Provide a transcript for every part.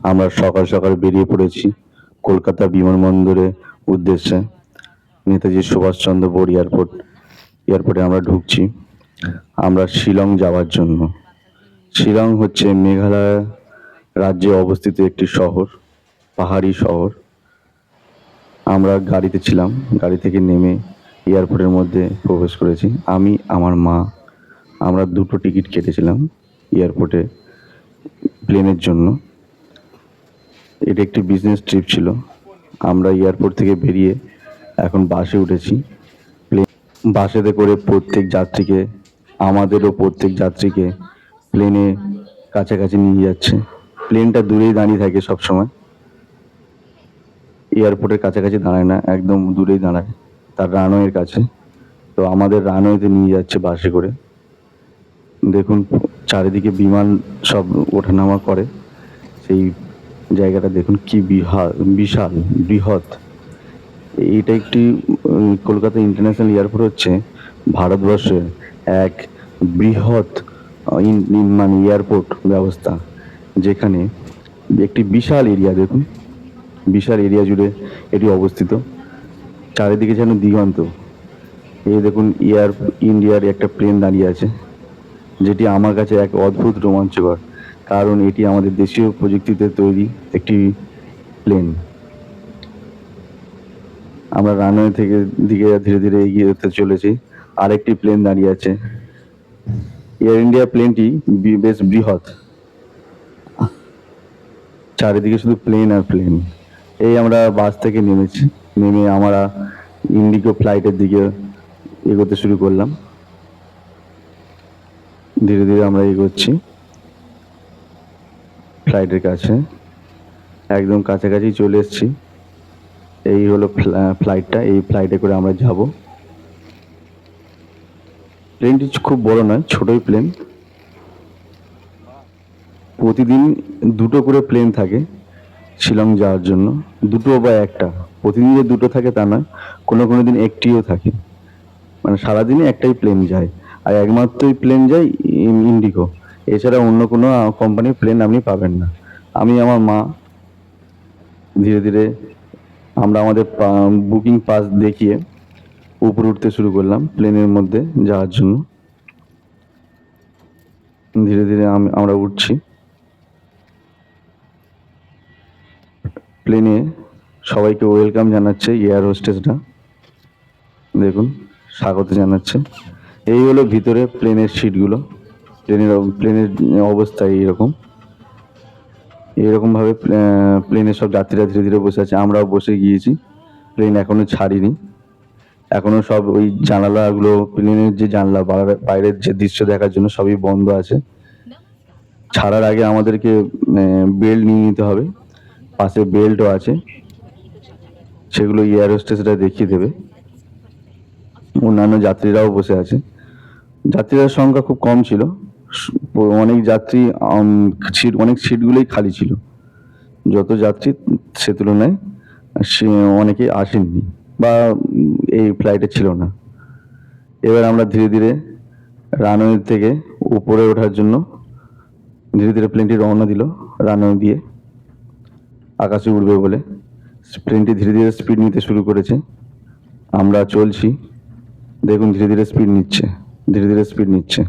আমরা সকাল সকাল বেরিয়ে পড়েছি কলকাতা বিমানবন্দরের উদ্দেশ্যে। নেতাজি সুভাষচন্দ্র বোস এয়ারপোর্টে আমরা ঢুকছি আমরা শিলং যাওয়ার জন্য। শিলং হচ্ছে মেঘালয় রাজ্যে অবস্থিত একটি শহর, পাহাড়ি শহর। আমরা গাড়িতে ছিলাম, গাড়ি থেকে নেমে এয়ারপোর্টের মধ্যে প্রবেশ করেছি। আমি, আমার মা, আমরা দুটো টিকিট কেটেছিলাম এয়ারপোর্টে প্লেনের জন্য। এটা একটি বিজনেস ট্রিপ ছিল। আমরা এয়ারপোর্ট থেকে বেরিয়ে এখন বাসে উঠেছি। বাসেতে করে আমাদেরও প্রত্যেক যাত্রীকে প্লেনে কাছাকাছি নিয়ে যাচ্ছে। প্লেনটা দূরেই দাঁড়িয়ে থাকে সবসময়, এয়ারপোর্টের কাছাকাছি দাঁড়ায় না, একদম দূরেই দাঁড়ায় তার রানওয়ের কাছে। তো আমাদের রানওয়েতে নিয়ে যাচ্ছে বাসে করে। দেখুন চারিদিকে বিমান সব ওঠানামা করে, সেই জায়গাটা দেখুন কি বিশাল বৃহৎ। এটা একটি কলকাতা ইন্টারন্যাশনাল এয়ারপোর্ট হচ্ছে ভারতবর্ষের এক বৃহৎ মানে এয়ারপোর্ট ব্যবস্থা, যেখানে একটি বিশাল এরিয়া, দেখুন বিশাল এরিয়া জুড়ে এটি অবস্থিত। চারিদিকে যেন দিগন্ত। এই দেখুন ইন্ডিয়ার একটা প্লেন দাঁড়িয়ে আছে, যেটি আমার কাছে এক অদ্ভুত রোমাঞ্চকর, কারণ এটি আমাদের দেশীয় প্রযুক্তিতে তৈরি একটি প্লেন। আমরা রানওয়ে দিকে ধীরে ধীরে এগিয়ে যেতে চলেছি। আরেকটি প্লেন দাঁড়িয়ে আছে। এয়ার ইন্ডিয়া প্লেনটি বেশ বৃহৎ, চারিদিকে শুধু প্লেন আর প্লেন। এই আমরা বাস থেকে নেমেছি, নেমে আমরা ইন্ডিগো ফ্লাইটের দিকে এগোতে শুরু করলাম। ধীরে ধীরে আমরা এগোচ্ছি ফ্লাইটের কাছে, একদম কাছাকাছি চলে এসেছি। এই হলো ফ্লাইটটা, এই ফ্লাইটে করে আমরা যাব। প্লেনটি খুব বড় নয়, ছোটই প্লেন। প্রতিদিন দুটো করে প্লেন থাকে শিলং যাওয়ার জন্য, দুটো বা একটা। প্রতিদিন যে দুটো থাকে তা নয়, কোনো কোনো দিন একটিও থাকে। মানে সারাদিনে একটাই প্লেন যায়, আর একমাত্রই প্লেন যায় ইন্ডিগো। এছাড়া অন্য কোনো কোম্পানির প্লেন আপনি পাবেন না। আমি, আমার মা ধীরে ধীরে আমরা আমাদের বুকিং পাস দেখিয়ে উপরে উঠতে শুরু করলাম প্লেনের মধ্যে যাওয়ার জন্য। ধীরে ধীরে আমরা উঠছি। প্লেনে সবাইকে ওয়েলকাম জানাচ্ছে এয়ার হোস্টেসরা, দেখুন স্বাগত জানাচ্ছে। এই হলো ভিতরে প্লেনের সিটগুলো। প্লেনের অবস্থা এইরকম ভাবে প্লেনের সব যাত্রীরা ধীরে ধীরে বসে আছে, আমরাও বসে গিয়েছি। প্লেন এখনো ছাড়িনি, এখনো সব ওই জানালাগুলো, প্লেনের যে জানলা, বাইরের যে দৃশ্য দেখার জন্য সবই বন্ধ আছে। ছাড়ার আগে আমাদেরকে বেল্ট নিয়ে নিতে হবে, পাশে বেল্টও আছে, সেগুলো এয়ার হোস্টেসরা দেখিয়ে দেবে। অন্যান্য যাত্রীরাও বসে আছে। যাত্রীদের সংখ্যা খুব কম ছিল, অনেক যাত্রী অনেক সিটগুলোই খালি ছিল। যত যাত্রী সে তুলনায় অনেকেই আসেননি বা এই ফ্লাইটে ছিল না। এবার আমরা ধীরে ধীরে রানওয়ে থেকে উপরে ওঠার জন্য ধীরে ধীরে প্লেনটি রওনা দিল। রানওয়ে দিয়ে আকাশে উড়বে বলে প্লেনটি ধীরে ধীরে স্পিড নিতে শুরু করেছে। আমরা চলছি, দেখুন ধীরে ধীরে স্পিড নিচ্ছে, ধীরে ধীরে স্পিড নিচ্ছে।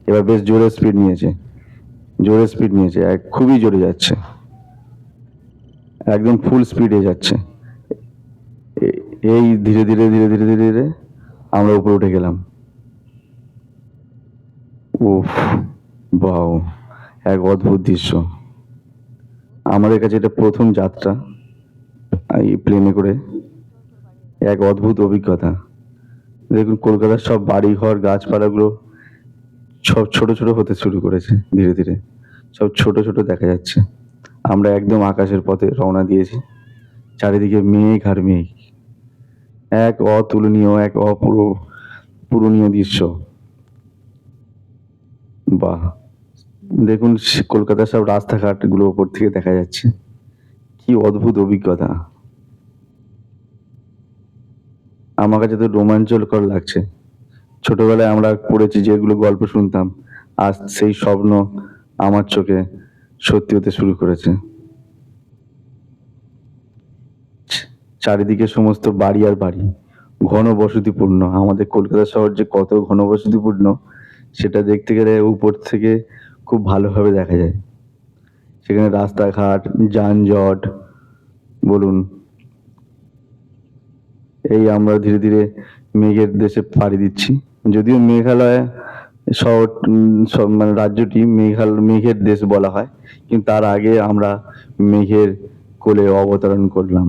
এবার বেশ জোরে স্পিড নিয়েছে, খুবই জোরে যাচ্ছে, একদম ফুল স্পিডে যাচ্ছে। এই ধীরে ধীরে ধীরে ধীরে ধীরে ধীরে আমরা উপরে উঠে গেলাম। উফ, বাও, এক অদ্ভুত দৃশ্য। আমাদের কাছে এটা প্রথম যাত্রা এই প্লেনে করে, এক অদ্ভুত অভিজ্ঞতা। দেখুন কলকাতার সব বাড়িঘর, গাছপালাগুলো সব ছোট ছোট হতে শুরু করেছে, ধীরে ধীরে সব ছোট ছোট দেখা যাচ্ছে। আমরা একদম আকাশের পথে রওনা দিয়েছি। চারিদিকে মেঘ আর মেঘ, এক অতুলনীয়, এক অপূরণীয় দৃশ্য। বাহ, দেখুন কলকাতার সব রাস্তাঘাট গুলো ওপর থেকে দেখা যাচ্ছে, কি অদ্ভুত অভিজ্ঞতা। আমার কাছে তো রোমাঞ্চকর লাগছে। ছোটবেলায় আমরা পড়েছি, যেগুলো গল্প শুনতাম, আজ সেই স্বপ্ন আমার চোখে সত্যি হতে শুরু করেছে। চারিদিকে সমস্ত বাড়ি আর বাড়ি, ঘনবসতিপূর্ণ। আমাদের কলকাতা শহর যে কত ঘনবসতিপূর্ণ সেটা দেখতে গেলে উপর থেকে খুব ভালোভাবে দেখা যায়। সেখানে রাস্তাঘাট, যানজট বলুন। এই আমরা ধীরে ধীরে মেঘের দেশে পাড়ি দিচ্ছি। যদিও মেঘালয় শহর সব মানে রাজ্যটি মেঘের দেশ বলা হয়, কিন্তু তার আগে আমরা মেঘের কোলে অবতরণ করলাম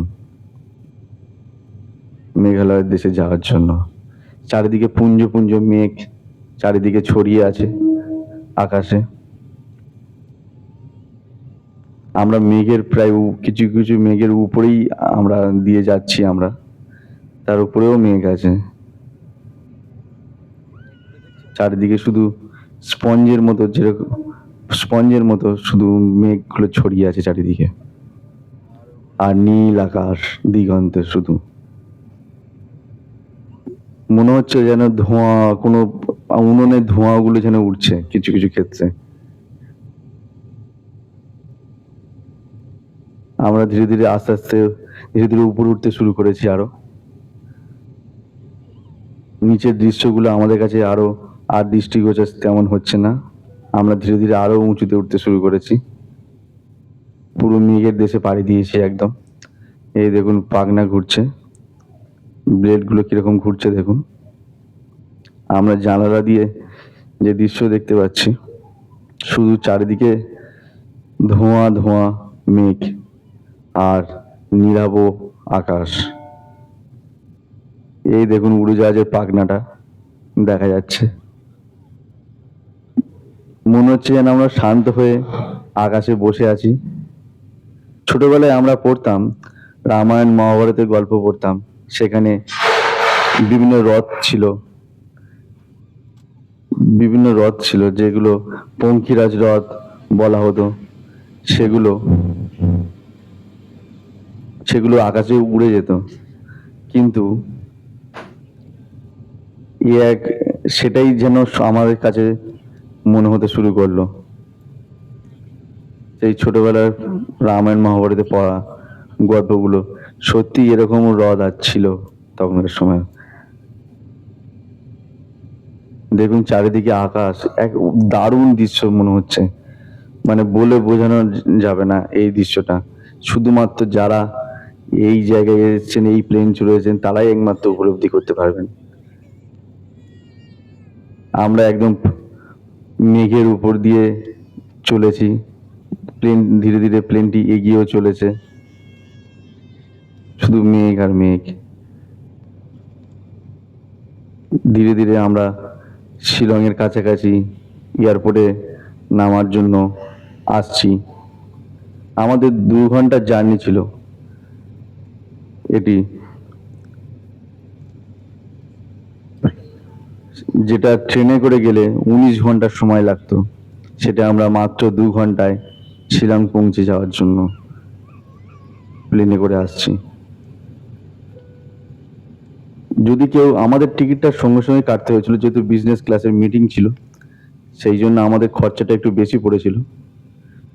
মেঘালয়ের দেশে যাওয়ার জন্য। চারিদিকে পুঞ্জ পুঞ্জ মেঘ চারিদিকে ছড়িয়ে আছে আকাশে। আমরা মেঘের প্রায় কিছু কিছু মেঘের উপরেই আমরা দিয়ে যাচ্ছি, আমরা তার উপরেও মেঘ আছে। চারিদিকে শুধু স্পঞ্জের মতো শুধু মেঘগুলো ছড়িয়ে আছে চারিদিকে, আর নীল আকাশ দিগন্তে। শুধু মনে হচ্ছে যেন ধোঁয়া, কোনো উনুনের ধোঁয়াগুলো যেন উঠছে কিছু কিছু ক্ষেত্রে। আমরা ধীরে ধীরে আস্তে আস্তে ধীরে ধীরে উপরে উঠতে শুরু করেছি আরো। নিচের দৃশ্যগুলো আমাদের কাছে আর দৃষ্টিগোচর তেমন হচ্ছে না। আমরা ধীরে ধীরে আরো উঁচুতে উঠতে শুরু করেছি। পুরো মেঘের দেশে পাড়ি দিয়েছি একদম। এই দেখুন পাখনা ঘুরছে, ব্লেডগুলো কিরকম ঘুরছে দেখুন। আমরা জানালা দিয়ে যে দৃশ্য দেখতে পাচ্ছি, শুধু চারিদিকে ধোঁয়া ধোঁয়া মেঘ আর নীলাভ আকাশ। এই দেখুন উড়োজাহাজের পাখনাটা দেখা যাচ্ছে। মনে হচ্ছে যেন আমরা শান্ত হয়ে আকাশে বসে আছি। ছোটবেলায় আমরা পড়তাম, রামায়ণ মহাভারতের গল্প পড়তাম, সেখানে বিভিন্ন রথ ছিল যেগুলো পঙ্খিরাজ রথ বলা হতো। সেগুলো আকাশে উড়ে যেত, কিন্তু সেটাই যেন আমাদের কাছে মনে হতে শুরু করলো। সেই ছোটবেলার রামায়ণ মহাভারতে পড়া গল্পগুলো সত্যি এরকম হ্রদ ছিল তখনকার সময়। দেখুন চারিদিকে আকাশ, এক দারুণ দৃশ্য মনে হচ্ছে, মানে বলে বোঝানো যাবে না এই দৃশ্যটা। শুধুমাত্র যারা এই জায়গায় এসেছেন, এই প্লেন চড়েছেন, তারাই একমাত্র উপলব্ধি করতে পারবেন। আমরা একদম মেঘের উপর দিয়ে চলেছি, ধীরে ধীরে প্লেনটি এগিয়েও চলেছে, শুধু মেঘ আর মেঘ। ধীরে ধীরে আমরা শিলংয়ের কাছাকাছি এয়ারপোর্টে নামার জন্য আসছি। আমাদের 2 ঘন্টার জার্নি ছিল এটি, যেটা ট্রেনে করে গেলে 19 ঘন্টার সময় লাগতো, সেটা আমরা মাত্র 2 ঘন্টায় শিলং পৌঁছে যাওয়ার জন্য প্লেনে করে আসছি। যদি কেউ, আমাদের টিকিটটা সঙ্গে সঙ্গে কাটতে হয়েছিল, যেহেতু বিজনেস ক্লাসের মিটিং ছিল, সেই জন্য আমাদের খরচাটা একটু বেশি পড়েছিল।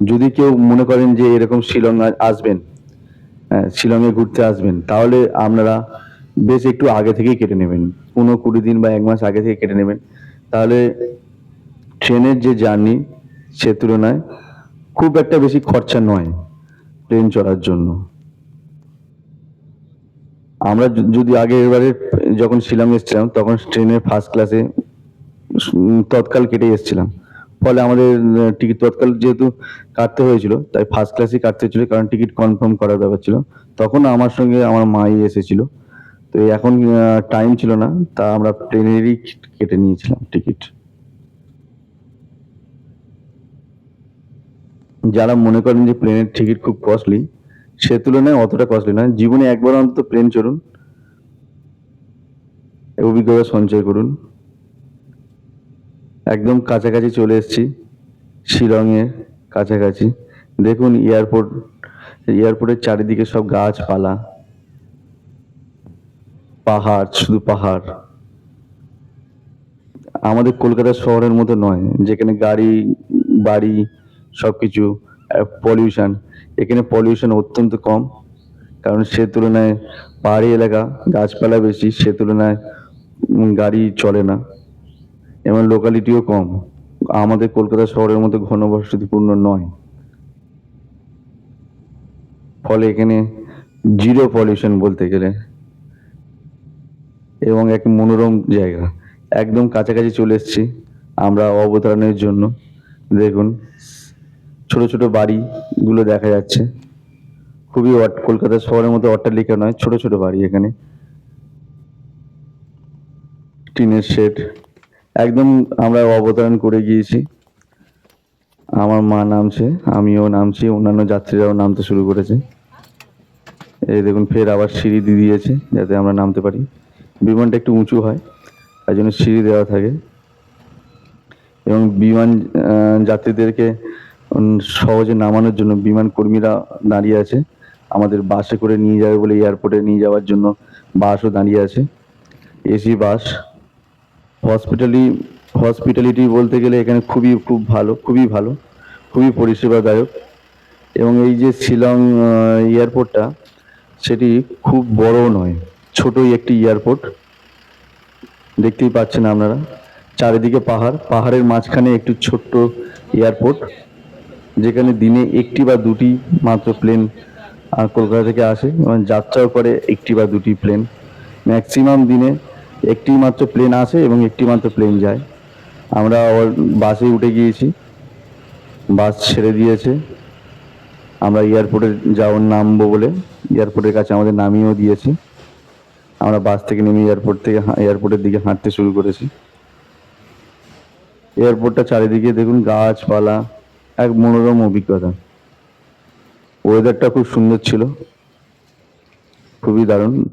যদি কেউ মনে করেন যে এরকম শিলং আসবেন, শিলংয়ে ঘুরতে আসবেন, তাহলে আপনারা বেশ একটু আগে থেকেই কেটে নেবেন, 15-20 দিন বা 1 মাস আগে থেকে কেটে নেবেন। তাহলে ট্রেনের যে জার্নি সে তুলনায় খুব একটা বেশি খরচা নয় ট্রেন চড়ার জন্য। আমরা যদি আগের বারে যখন শিলং এসেছিলাম, তখন ট্রেনের ফার্স্ট ক্লাসে তৎকাল কেটে এসেছিলাম, ফলে আমাদের টিকিট তৎকাল যেহেতু কাটতে হয়েছিল, তাই ফার্স্ট ক্লাসই কাটতে হয়েছিল, কারণ টিকিট কনফার্ম করার ব্যাপার ছিল। তখন আমার সঙ্গে আমার মাই এসেছিল, তো এখন টাইম ছিল না, তা আমরা ট্রেনেরই কেটে নিয়েছিলাম টিকিট। যারা মনে করেন যে প্লেনের টিকিট খুব কস্টলি, সে তুলনায় অতটা কস্টলি নয়। জীবনে একবার অন্তত প্লেন চড়ুন, অভিজ্ঞতা সঞ্চয় করুন। একদম কাছাকাছি চলে এসেছি, শিলংয়ের কাছাকাছি। দেখুন এয়ারপোর্টের চারিদিকে সব গাছপালা, পাহাড়, শুধু পাহাড়। আমাদের কলকাতা শহরের মতো নয়, যেখানে গাড়ি বাড়ি সবকিছু পলিউশন। এখানে পলিউশন অত্যন্ত কম, কারণ সে তুলনায় পাহাড়ি এলাকা, গাছপালা বেশি, সে তুলনায় গাড়ি চলে না এবং লোকালিটিও কম। আমাদের কলকাতা শহরের মতো ঘনবসতিপূর্ণ নয়, ফলে এখানে জিরো পলিউশন বলতে গেলে, এবং এক মনোরম জায়গা। একদম কাছাকাছি চলে এসেছি আমরা অবতরণের জন্য। দেখুন ছোট ছোট বাড়িগুলো দেখা যাচ্ছে, খুবই কলকাতা শহরের মতো অট্টালিকা নয়, ছোট ছোট বাড়ি এখানে, টিনের শেড। একদম আমরা অবতরণ করে গিয়েছি, আমার মা নামছে, আমিও নামছি, অন্যান্য যাত্রীরাও নামতে শুরু করেছে। এই দেখুন ফের আবার সিঁড়ি দিয়ে দিয়েছে যাতে আমরা নামতে পারি। বিমানটা একটু উঁচু হয়, তাই জন্য সিঁড়ি দেওয়া থাকে এবং বিমান যাত্রীদেরকে সহজে নামানোর জন্য বিমান কর্মীরা দাঁড়িয়ে আছে। আমাদের বাসে করে নিয়ে যাবে বলে এয়ারপোর্টে নিয়ে যাওয়ার জন্য বাসও দাঁড়িয়ে আছে, এসি বাস। হসপিটালিটি বলতে গেলে এখানে খুব ভালো, খুবই ভালো, খুবই পরিষেবাদায়ক। এবং এই যে শিলং এয়ারপোর্টটা, সেটি খুব বড় নয়, ছোটই একটি এয়ারপোর্ট। দেখতেই পাচ্ছেন আপনারা, চারিদিকে পাহাড়, পাহাড়ের মাঝখানে একটু ছোট্ট এয়ারপোর্ট, যেখানে দিনে একটি বা দুটি মাত্র প্লেন কলকাতা থেকে আসে এবং যাত্রাও করে একটি বা দুটি প্লেন। ম্যাক্সিমাম দিনে একটি মাত্র প্লেন আসে এবং একটি মাত্র প্লেন যায়। আমরা বাসে উঠে গিয়েছি, বাস ছেড়ে দিয়েছে, আমরা এয়ারপোর্টে নামবো বলে এয়ারপোর্টের কাছে আমাদের নামিয়েও দিয়েছি। আমরা বাস থেকে নেমে এয়ারপোর্টের দিকে হাঁটতে শুরু করেছি। এয়ারপোর্টটা চারিদিকে দেখুন গাছপালা, এক মনোরম অভিজ্ঞতা। ওয়েদারটা খুব সুন্দর ছিল, খুবই দারুণ।